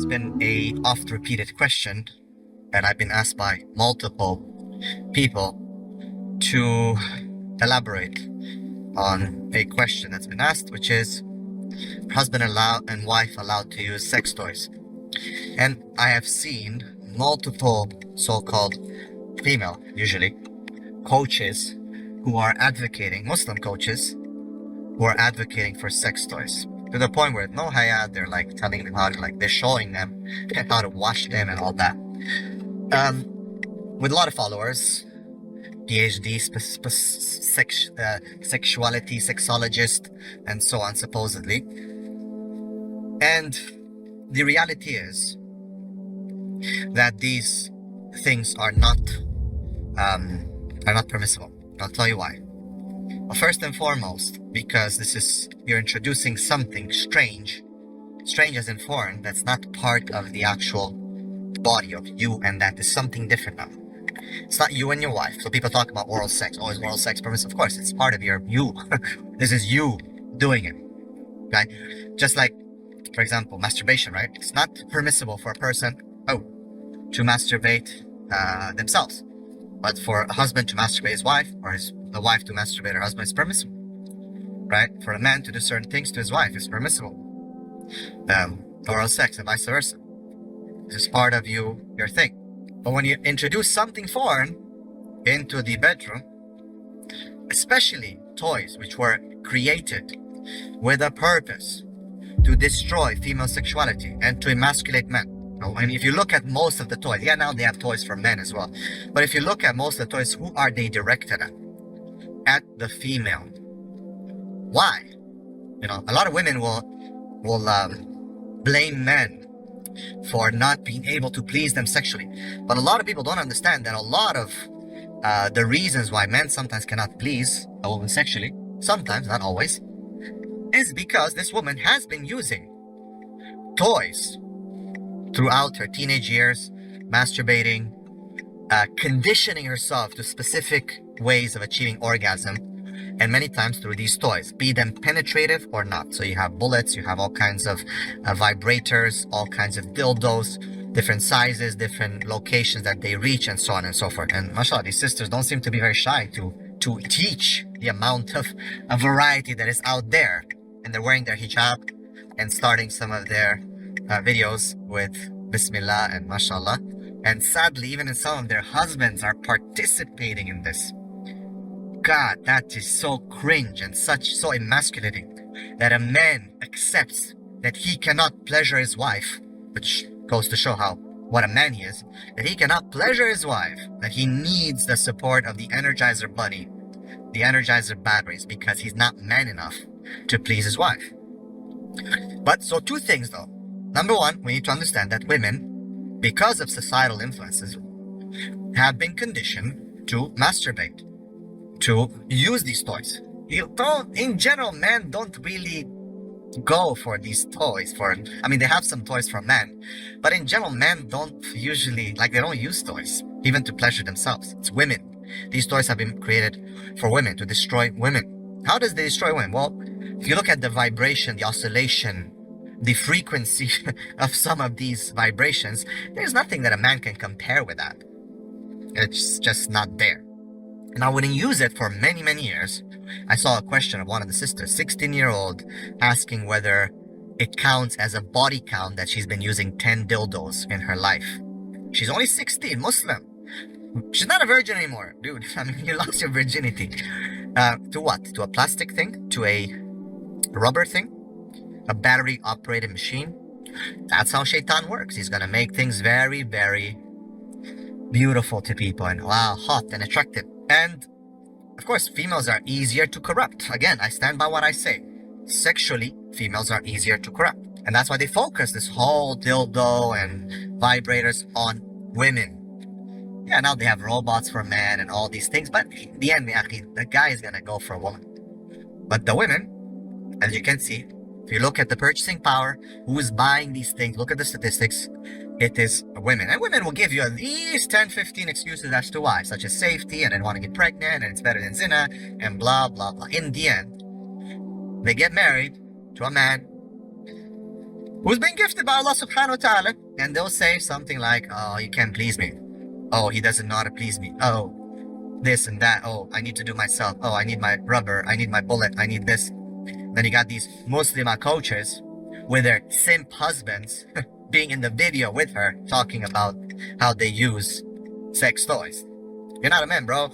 been a oft-repeated question that I've been asked by multiple people to elaborate on a question that's been asked, which is husband and wife allowed to use sex toys. And I have seen multiple so-called female, usually, coaches who are advocating, Muslim coaches, who are advocating for sex toys. To the point where no haya, they're like telling them how to, like, they're showing them how to wash them and all that. With a lot of followers, PhD, sexuality, sexologist, and so on, supposedly. And the reality is that these things are not permissible. I'll tell you why. Well, first and foremost, because you're introducing something strange as in foreign, that's not part of the actual body of you, and that is something different now. It's not you and your wife. So people talk about oral sex. Oh, is oral sex permissible? Of course, it's part of you. This is you doing it. Okay? Just like, for example, masturbation, right? It's not permissible for a person, to masturbate themselves. But for a husband to masturbate his wife, or the wife to masturbate her husband, is permissible. Right? For a man to do certain things to his wife is permissible. Oral sex and vice versa. This is part of your thing. But when you introduce something foreign into the bedroom, especially toys which were created with a purpose to destroy female sexuality and to emasculate men. And if you look at most of the toys, now they have toys for men as well. But if you look at most of the toys, who are they directed at? At the female. Why? A lot of women will blame men for not being able to please them sexually. But a lot of people don't understand that a lot of the reasons why men sometimes cannot please a woman sexually, sometimes, not always, is because this woman has been using toys throughout her teenage years, masturbating, conditioning herself to specific ways of achieving orgasm, and many times through these toys, be them penetrative or not. So you have bullets, you have all kinds of vibrators, all kinds of dildos, different sizes, different locations that they reach, and so on and so forth. And mashallah, these sisters don't seem to be very shy to teach the amount of a variety that is out there. And they're wearing their hijab and starting some of their videos with Bismillah and mashallah. And sadly, even some of their husbands are participating in this. God, that is so cringe and so emasculating that a man accepts that he cannot pleasure his wife, which goes to show what a man he is, that he cannot pleasure his wife, that he needs the support of the Energizer Bunny, the Energizer batteries, because he's not man enough to please his wife. But so two things though. Number one, we need to understand that women, because of societal influences, have been conditioned to masturbate, to use these toys. In general, men don't really go for these toys they have some toys for men, but in general, men don't usually, they don't use toys, even to pleasure themselves. It's women. These toys have been created for women, to destroy women. How does they destroy women? Well, if you look at the vibration, the oscillation, the frequency of some of these vibrations, there's nothing that a man can compare with that. It's just not there. Now, when you use it for many, many years, I saw a question of one of the sisters, 16-year-old, asking whether it counts as a body count that she's been using 10 dildos in her life. She's only 16, Muslim. She's not a virgin anymore, dude. You lost your virginity. To what? To a plastic thing? To a rubber thing? A battery-operated machine? That's how Shaitan works. He's gonna make things very, very beautiful to people and wow, hot and attractive. And of course, females are easier to corrupt. Again, I stand by what I say. Sexually, females are easier to corrupt. And that's why they focus this whole dildo and vibrators on women. Yeah, now they have robots for men and all these things. But in the end, the guy is going to go for a woman. But the women, as you can see, if you look at the purchasing power, who is buying these things, look at the statistics, it is women. And women will give you at least 10, 15 excuses as to why, such as safety, and they want to get pregnant, and it's better than zina, and blah, blah, blah. In the end, they get married to a man who's been gifted by Allah subhanahu wa ta'ala, and they'll say something like, oh, you can't please me. Oh, he doesn't know how to please me. Oh, this and that. Oh, I need to do myself. Oh, I need my rubber. I need my bullet. I need this. Then you got these Muslima coaches with their simp husbands being in the video with her talking about how they use sex toys. You're not a man, bro.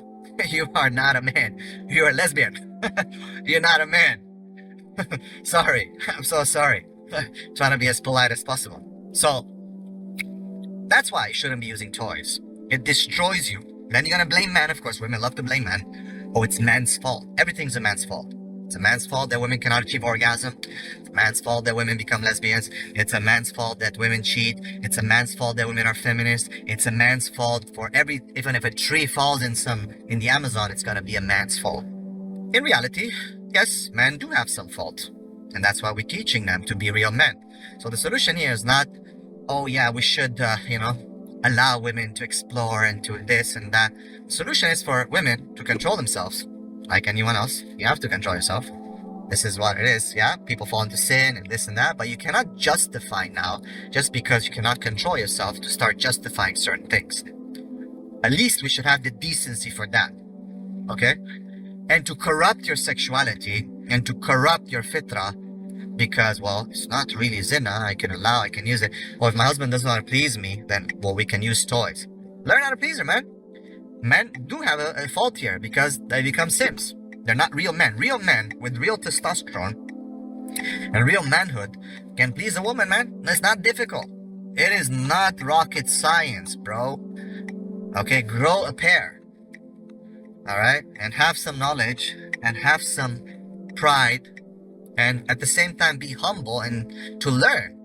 You are not a man. You're a lesbian. You're not a man. Sorry. I'm so sorry. Trying to be as polite as possible. So, that's why you shouldn't be using toys. It destroys you. Then you're gonna blame men. Of course, women love to blame men. Oh, it's man's fault. Everything's a man's fault. It's a man's fault that women cannot achieve orgasm. It's a man's fault that women become lesbians. It's a man's fault that women cheat. It's a man's fault that women are feminists. It's a man's fault for even if a tree falls in the Amazon, it's gonna be a man's fault. In reality, yes, men do have some fault. And that's why we're teaching them to be real men. So the solution here is not, oh yeah, we should, allow women to explore and to this and that. The solution is for women to control themselves. Like anyone else, you have to control yourself. This is what it is, yeah? People fall into sin and this and that, but you cannot justify now, just because you cannot control yourself, to start justifying certain things. At least we should have the decency for that, okay? And to corrupt your sexuality and to corrupt your fitrah, because, well, it's not really zina, I can use it. Or if my husband doesn't want to please me, then, well, we can use toys. Learn how to please her, man. Men do have a fault here because they become simps. They're not real men. Real men with real testosterone and real manhood can please a woman, man. It's not difficult. It is not rocket science, bro. Okay, grow a pair. All right? And have some knowledge and have some pride, and at the same time be humble and to learn.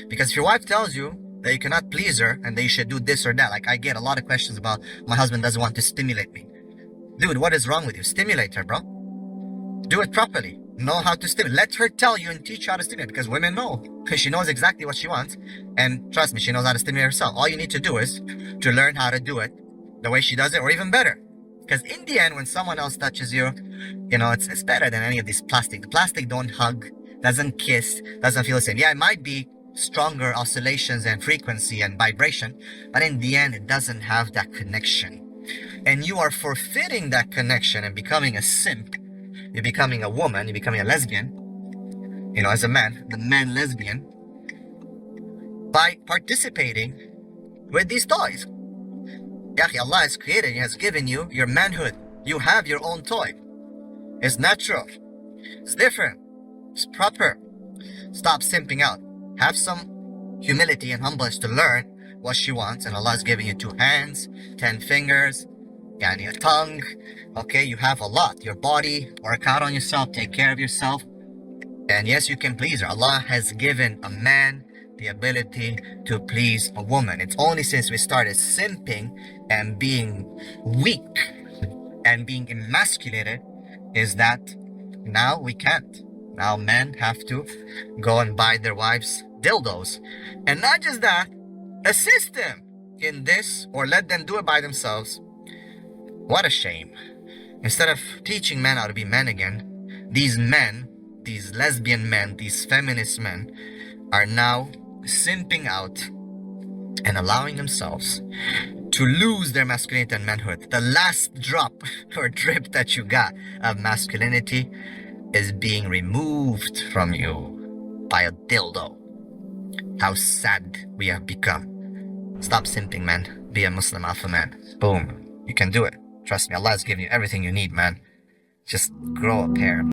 Because if your wife tells you that you cannot please her and that you should do this or that, like I get a lot of questions about my husband doesn't want to stimulate me. Dude, what is wrong with you? Stimulate her, bro. Do it properly. Know how to stimulate. Let her tell you and teach you how to stimulate, because women know. Because she knows exactly what she wants. And trust me, she knows how to stimulate herself. All you need to do is to learn how to do it the way she does it, or even better. Because in the end, when someone else touches you, it's better than any of these plastic. The plastic don't hug, doesn't kiss, doesn't feel the same. Yeah, it might be stronger oscillations and frequency and vibration, but in the end, it doesn't have that connection. And you are forfeiting that connection and becoming a simp. You're becoming a woman, you're becoming a lesbian, as a man, the man lesbian, by participating with these toys. Yahi, Allah has created, He has given you your manhood. You have your own toy. It's natural. It's different. It's proper. Stop simping out. Have some humility and humbleness to learn what she wants. And Allah is giving you 2 hands, 10 fingers, yani a tongue. Okay, you have a lot. Your body, work out on yourself, take care of yourself. And yes, you can please her. Allah has given a man the ability to please a woman. It's only since we started simping and being weak and being emasculated is that now we can't. Now men have to go and buy their wives dildos. And not just that, assist them in this or let them do it by themselves. What a shame. Instead of teaching men how to be men again, these men, these lesbian men, these feminist men are now simping out and allowing themselves to lose their masculinity and manhood. The last drop or drip that you got of masculinity is being removed from you by a dildo. How sad we have become. Stop simping, man. Be a Muslim alpha man. Boom. You can do it. Trust me, Allah has given you everything you need, man. Just grow a pair.